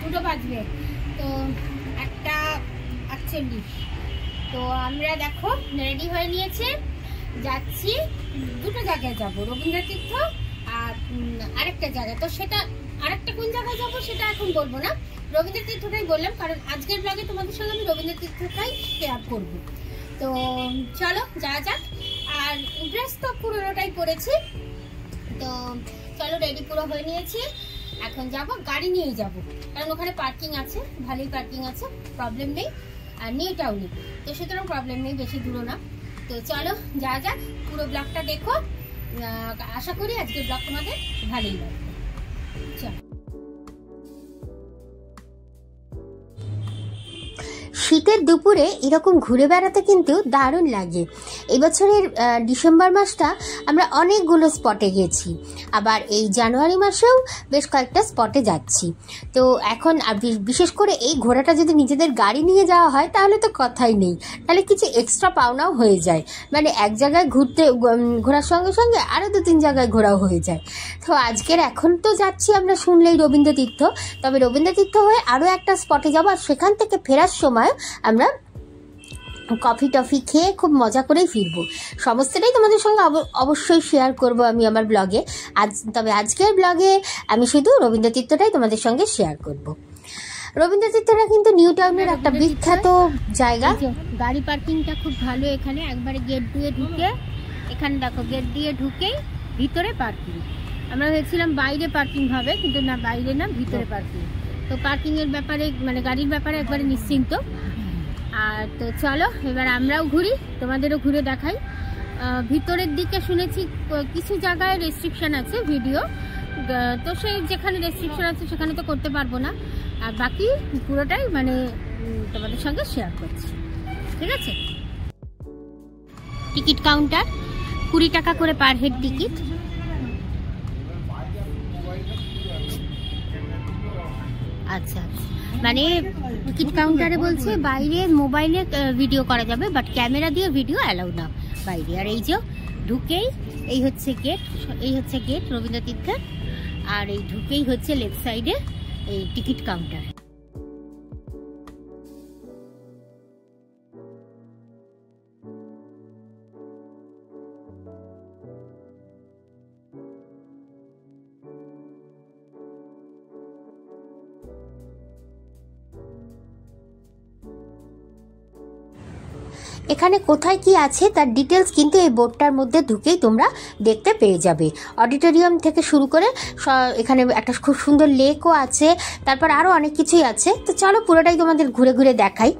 2টো বাজবে, তো 1:48। তো আমরা দেখো রেডি হয়ে নিয়েছি, যাচ্ছি দুটো জায়গায় যাব, রবীন্দ্র তীর্থ আর আরেকটা জায়গা। তো সেটা আরেকটা কোন জায়গায় যাব সেটা এখন বলবো না, রবীন্দ্র তীর্থটাই বললাম, কারণ আজকের ব্লগে তোমাদের সঙ্গে আমি রবীন্দ্র তীর্থটাই শেয়ার করব। তো চলো যাওয়া যাক। আর ড্রেস তো পুরোটাই পরেছি, তো চলো রেডি পুরো হয়ে নিয়েছি। এখন যাব, গাড়ি নিয়েই যাব, কারণ ওখানে পার্কিং আছে, ভালোই পার্কিং আছে, প্রবলেম নেই। আর নিউ টাউনে, তো সুতরাং প্রবলেম নেই, বেশি দূরও না। তো চলো যাওয়া যাক, পুরো ব্লগটা দেখো। আশা করি আজকের ব্লগ তোমাদের ভালোই লাগবে। চলো। শীতের দুপুরে এরকম ঘুরে বেড়াতে কিন্তু দারুণ লাগে। এবছরের ডিসেম্বর মাসটা আমরা অনেকগুলো স্পটে গেছি, আবার এই জানুয়ারি মাসেও বেশ কয়েকটা স্পটে যাচ্ছি। তো এখন বিশেষ করে এই ঘোরাটা যদি নিজেদের গাড়ি নিয়ে যাওয়া হয় তাহলে তো কথাই নেই, তাহলে কিছু এক্সট্রা পাওনাও হয়ে যায়, মানে এক জায়গায় ঘোরার সঙ্গে সঙ্গে আরও 2-3 জায়গায় ঘোরাও হয়ে যায়। তো আজকের এখন তো যাচ্ছি আমরা শুনলেই রবীন্দ্র তীর্থ, তবে রবীন্দ্র তীর্থ হয়ে আরও একটা স্পটে যাবো, আর সেখান থেকে ফেরার সময় আমরা কফি টফি খেয়ে খুব মজা করেই ফিরবো। সমস্তটাই তোমাদের সঙ্গে অবশ্যই শেয়ার করব আমি আমার ব্লগে। তবে আজকের ব্লগে আমি শুধু রবীন্দ্র তীর্থটাই তোমাদের সঙ্গে শেয়ার করব। রবীন্দ্র তীর্থটা কিন্তু নিউ টাউনের একটা বিখ্যাত জায়গা। গাড়ি পার্কিংটা খুব ভালো এখানে, একবারে গেট দিয়ে ঢুকে, এখানে দেখো গেট দিয়ে ঢুকেই ভিতরে পার্কিং। আমরা ভেবেছিলাম বাইরে পার্কিং হবে, কিন্তু না, বাইরে না, ভিতরে পার্কিং। তো পার্কিংয়ের ব্যাপারে, মানে গাড়ির ব্যাপারে একবারে নিশ্চিন্ত। আর তো চলো এবার আমরাও ঘুরি, তোমাদেরও ঘুরে দেখাই। ভিতরের দিকে শুনেছি কিছু জায়গায় রেস্ট্রিকশন আছে ভিডিও, তো সেই যেখানে রেস্ট্রিকশন আছে সেখানে তো করতে পারবো না, আর বাকি পুরোটাই মানে তোমাদের সঙ্গে শেয়ার করছি, ঠিক আছে। টিকিট কাউন্টার 20 টাকা করে পার হেড টিকিট। আচ্ছা, মানে টিকিট কাউন্টারে বলছে বাইরে মোবাইলে ভিডিও করা যাবে, বাট ক্যামেরা দিয়ে ভিডিও অ্যালাউ না বাইরে। আর এই যে ঢুকেই এই হচ্ছে গেট রবীন্দ্র তীর্থের, আর এই ঢুকেই হচ্ছে লেফট সাইডে এই টিকিট কাউন্টার। এখানে কোথায় কি আছে তার ডিটেলস কিন্তু এই বোর্ডটার মধ্যে ঢুকেই তোমরা দেখতে পেয়ে যাবে। অডিটোরিয়াম থেকে শুরু করে এখানে একটা খুব সুন্দর লেকও আছে, তারপর আরও অনেক কিছুই আছে। তো চলো পুরোটাই তোমাদের ঘুরে ঘুরে দেখাই।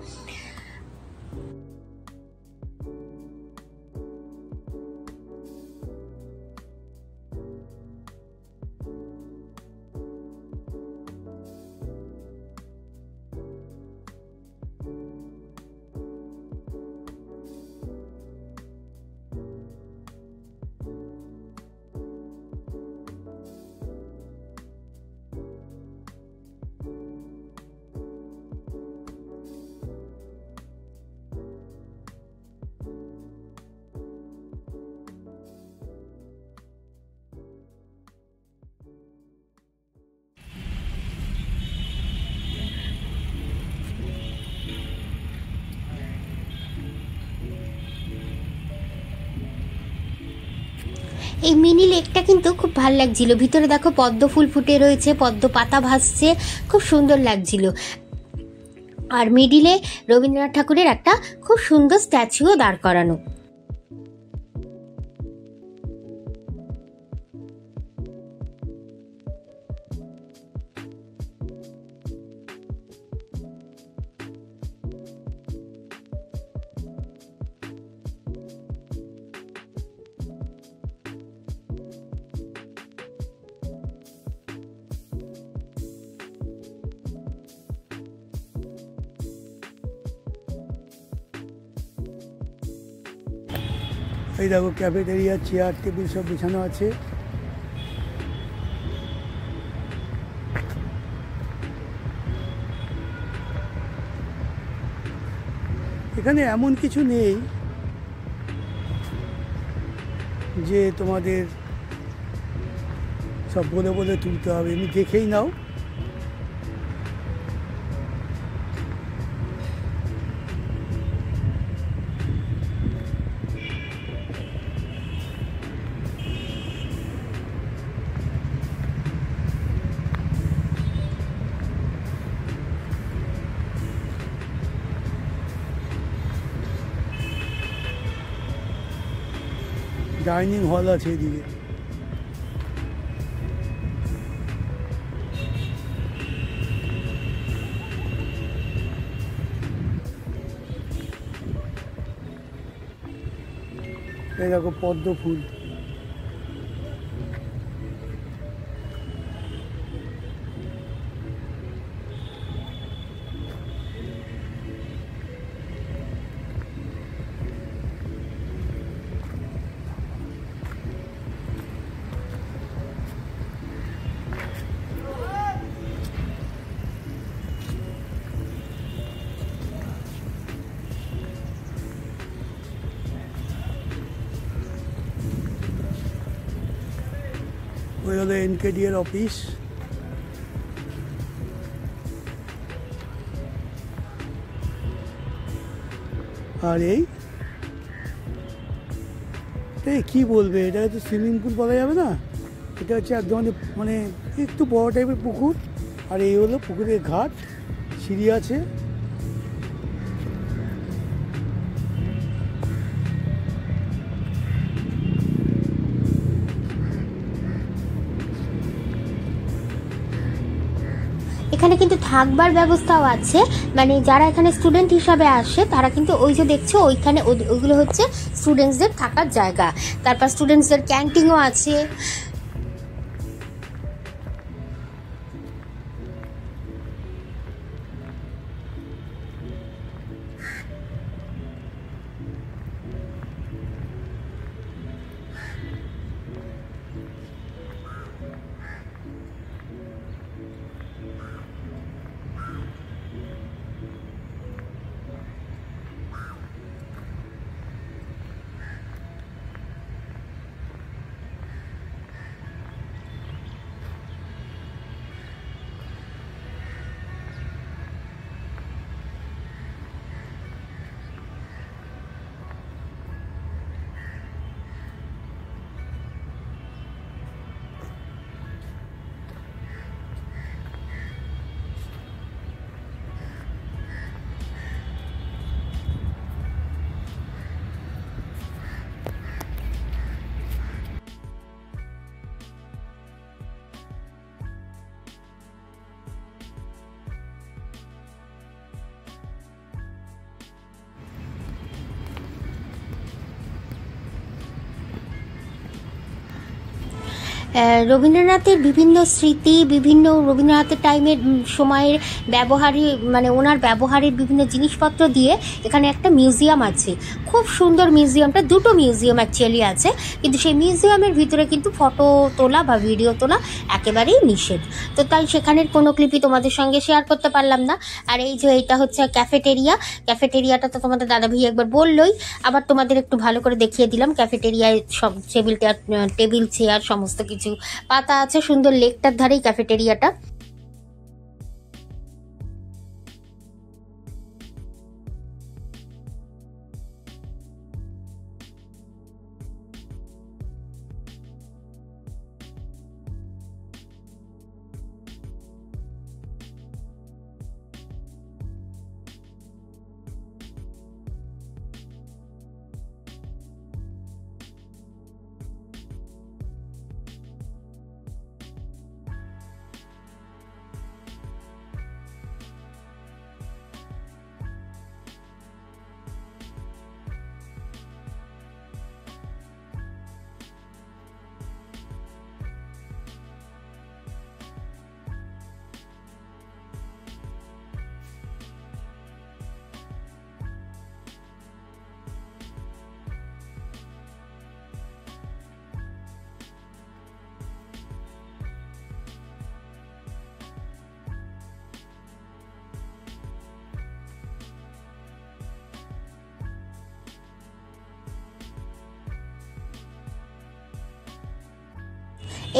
এই মিনি লেকটা কিন্তু খুব ভালো লাগছিল, ভিতরে দেখো পদ্ম ফুল ফুটে রয়েছে, পদ্ম পাতা ভাসছে, খুব সুন্দর লাগছিল। আর মিডিলে রবীন্দ্রনাথ ঠাকুরের একটা খুব সুন্দর স্ট্যাচুও দাঁড় করানো। এই দেখো ক্যাফেটেরিয়া, চেয়ার টেবিল সব বিছানো আছে। এখানে এমন কিছু নেই যে তোমাদের সব বলে বলে তুলতে হবে, এমনি দেখেই নাও, ডাইনিং হল আছে এদিকে। এই দেখো পদ্ম ফুল। ওই হলো এনকেডিএর অফিস। আর এই কি বলবে, এটা হচ্ছে সুইমিং পুল বলা যাবে না, এটা হচ্ছে একদম মানে একটু বড় টাইপের পুকুর। আর এই হলো পুকুরের ঘাট, সিঁড়ি আছে। এখানে কিন্তু থাকবার ব্যবস্থাও আছে, মানে যারা এখানে স্টুডেন্ট হিসাবে আসে তারা কিন্তু ওই যে দেখছো ওইখানে ওইগুলো হচ্ছে স্টুডেন্টসদের থাকার জায়গা। তারপর স্টুডেন্টসদের ক্যান্টিনও আছে। রবীন্দ্রনাথের বিভিন্ন স্মৃতি, বিভিন্ন রবীন্দ্রনাথের টাইমের সময়ের ব্যবহারী, মানে ওনার ব্যবহারের বিভিন্ন জিনিসপত্র দিয়ে এখানে একটা মিউজিয়াম আছে। খুব সুন্দর মিউজিয়ামটা, দুটো মিউজিয়াম অ্যাকচুয়ালি আছে, কিন্তু সেই মিউজিয়ামের ভিতরে কিন্তু ফটো তোলা বা ভিডিও তোলা একেবারেই নিষেধ। তো তাই সেখানের কোনো ক্লিপই তোমাদের সঙ্গে শেয়ার করতে পারলাম না। আর এই যে এটা হচ্ছে ক্যাফেটেরিয়াটা তো তোমাদের দাদাভাই একবার বললোই, আবার তোমাদের একটু ভালো করে দেখিয়ে দিলাম। ক্যাফেটেরিয়ায় সব টেবিল চেয়ার সমস্ত কিছু পাতা আছে, সুন্দর লেকটার ধারেই ক্যাফেটেরিয়াটা।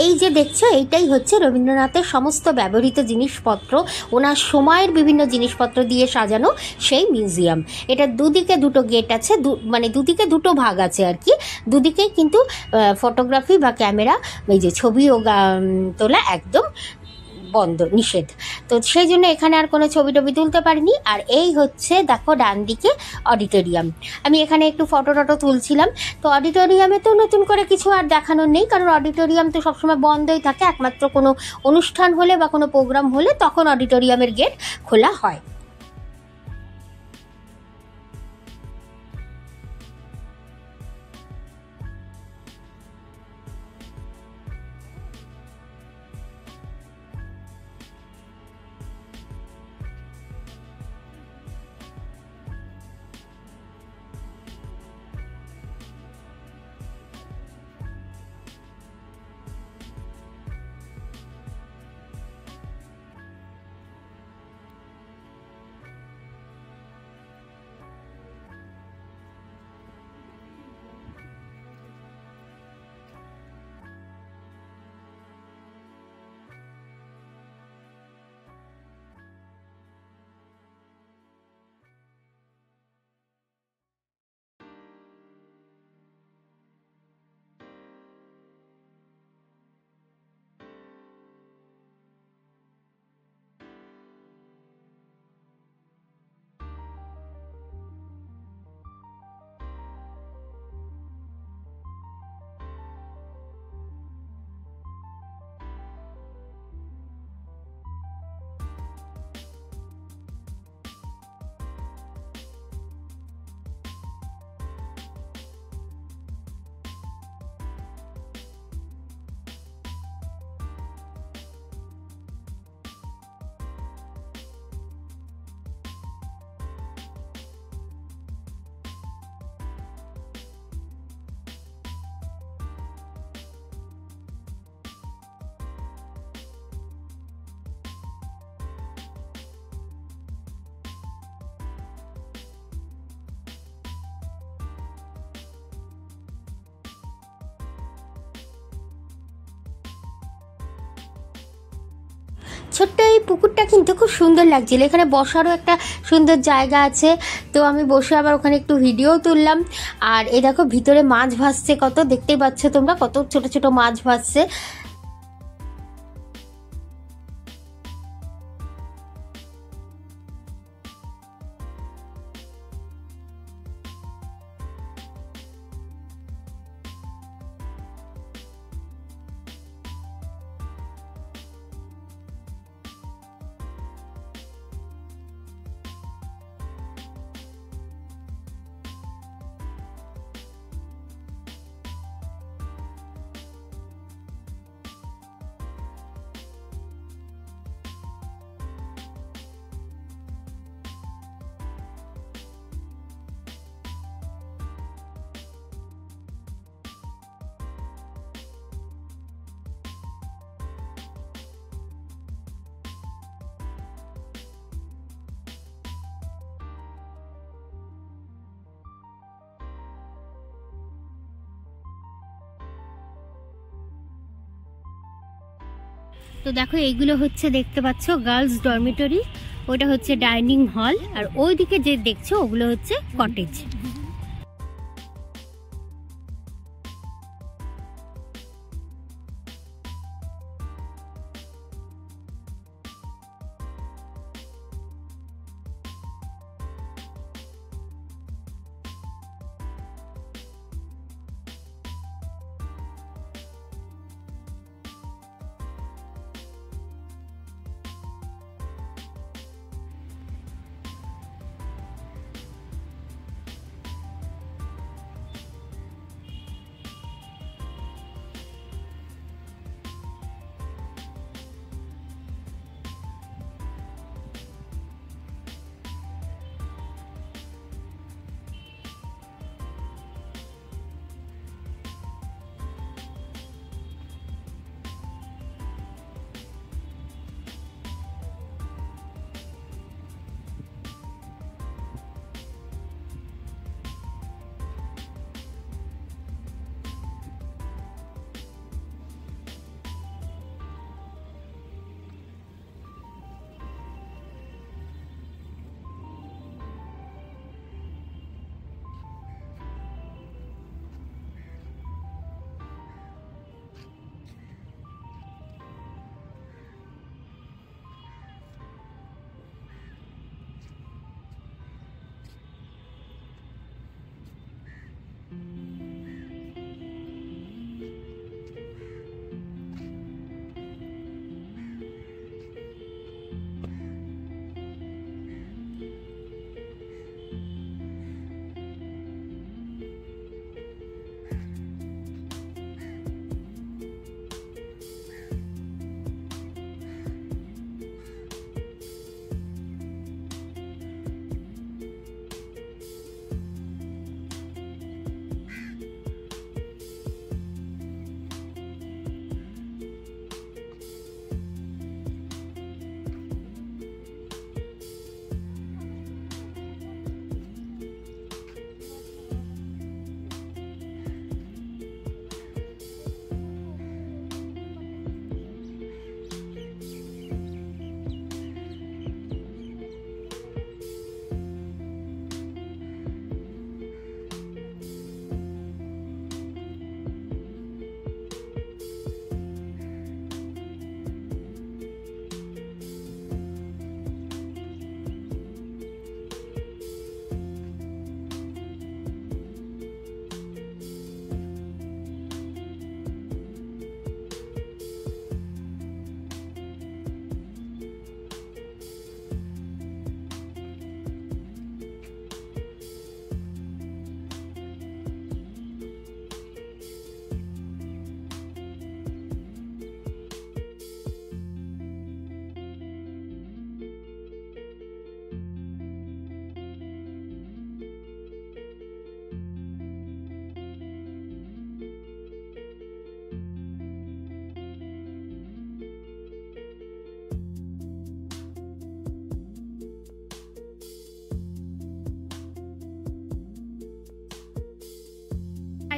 এই যে দেখছো এইটাই হচ্ছে রবীন্দ্রনাথের সমস্ত ব্যবহৃত জিনিসপত্র, ওনার সময়ের বিভিন্ন জিনিসপত্র দিয়ে সাজানো সেই মিউজিয়াম। এটা দুদিকে দুটো গেট আছে, মানে দুদিকে দুটো ভাগ আছে আর কি। দুদিকে কিন্তু ফটোগ্রাফি বা ক্যামেরা, এই যে ছবি ও তোলা একদম বন্ধ, নিষেধ। তো সেই জন্য এখানে আর কোনো ছবি টবি তুলতে পারিনি। আর এই হচ্ছে দেখো ডান দিকে অডিটোরিয়াম। আমি এখানে একটু ফটো টটো তুলছিলাম। তো অডিটোরিয়ামে তো নতুন করে কিছু আর দেখানোর নেই, কারণ অডিটোরিয়াম তো সবসময় বন্ধই থাকে, একমাত্র কোনো অনুষ্ঠান হলে বা কোনো প্রোগ্রাম হলে তখন অডিটোরিয়ামের গেট খোলা হয়। ছোট্ট এই পুকুরটা কিন্তু খুব সুন্দর লাগছিল, এখানে বসারও একটা সুন্দর জায়গা আছে। তো আমি বসে আবার ওখানে একটু ভিডিও তুললাম। আর এই দেখো ভিতরে মাছ ভাসছে, কত দেখতেই পাচ্ছ তোমরা, কত ছোট ছোট মাছ ভাসছে। তো দেখো এইগুলো হচ্ছে দেখতে পাচ্ছ গার্লস ডরমিটরি, ওটা হচ্ছে ডাইনিং হল, আর ওইদিকে যে দেখছো ওগুলো হচ্ছে কটেজ।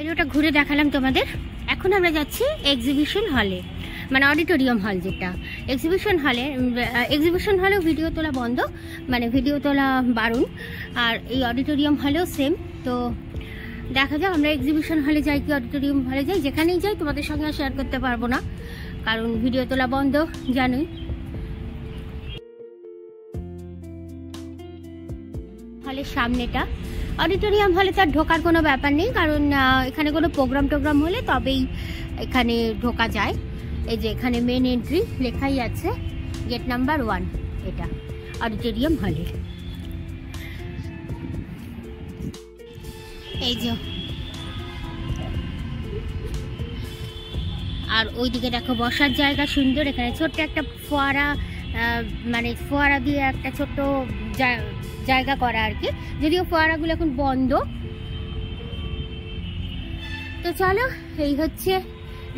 বাইরেটা ঘুরে দেখালাম তোমাদের। এখন আমরা যাচ্ছি এক্সিবিশন হলে, মানে অডিটোরিয়াম হল যেটা। এক্সিবিশন হলেও ভিডিও তোলা বন্ধ, মানে ভিডিও তোলা বারণ। আর এই অডিটোরিয়াম হলেও সেম। তো দেখা যাক আমরা এক্সিবিশন হলে যাই কি অডিটোরিয়াম হলে যাই, যেখানেই যাই তোমাদের সঙ্গে শেয়ার করতে পারবো না, কারণ ভিডিও তোলা বন্ধ জানোই। হলের সামনেটা অডিটোরিয়াম হলে তার ঢোকার কোনো ব্যাপার নেই, কারণ এখানে কোনো প্রোগ্রাম হলে তবেই এখানে ঢোকা যায়। এই যে এখানে মেন এন্ট্রি লেখাই আছে, গেট নাম্বার 1 এটা অডিটোরিয়াম হলে। এই যে আর ওইদিকে দেখো বসার জায়গা সুন্দর। এখানে ছোট্ট একটা ফোয়ারা, মানে ফোয়ারা দিয়ে একটা ছোট্ট জায়গা করা আর কি, যদিও ফোয়ারাগুলো এখন বন্ধ। তো চলো, এই হচ্ছে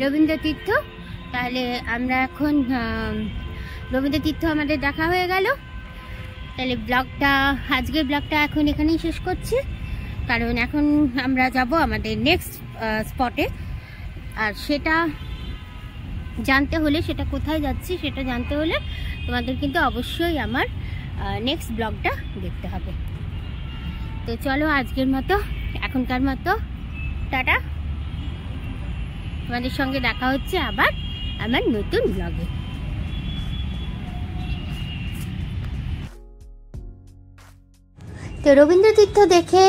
রবীন্দ্র তীর্থ। তাহলে আমরা এখন রবীন্দ্র তীর্থ আমাদের দেখা হয়ে গেল। তাহলে আজকের ব্লগটা এখন এখানেই শেষ করছি, কারণ এখন আমরা যাব আমাদের নেক্সট স্পটে। আর সেটা জানতে হলে, সেটা কোথায় যাচ্ছি সেটা জানতে হলে তোমাদের কিন্তু অবশ্যই আমার নেক্সট ব্লগটা দেখতে হবে। তো চলো, আজকের মতো, এখনকার মতো টাটা। তোমাদের সঙ্গে দেখা হচ্ছে আবার আমার নতুন ব্লগে। তো রবীন্দ্র তীর্থ দেখে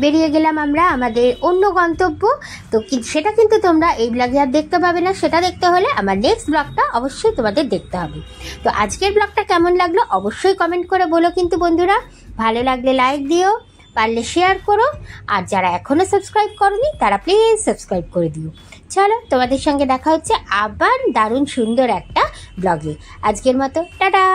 বেরিয়ে গেলাম আমরা আমাদের অন্য গন্তব্য। তো সেটা কিন্তু তোমরা এই ব্লগে আর দেখতে পাবে না, সেটা দেখতে হলে আমার নেক্সট ব্লগটা অবশ্যই তোমাদের দেখতে হবে। তো আজকের ব্লগটা কেমন লাগলো অবশ্যই কমেন্ট করে বলো কিন্তু বন্ধুরা। ভালো লাগলে লাইক দিও, পারলে শেয়ার করো, আর যারা এখনো সাবস্ক্রাইব করোনি তারা প্লিজ সাবস্ক্রাইব করে দিও। চলো, তোমাদের সঙ্গে দেখা হচ্ছে আবার দারুণ সুন্দর একটা ব্লগে। আজকের মতো টাটা।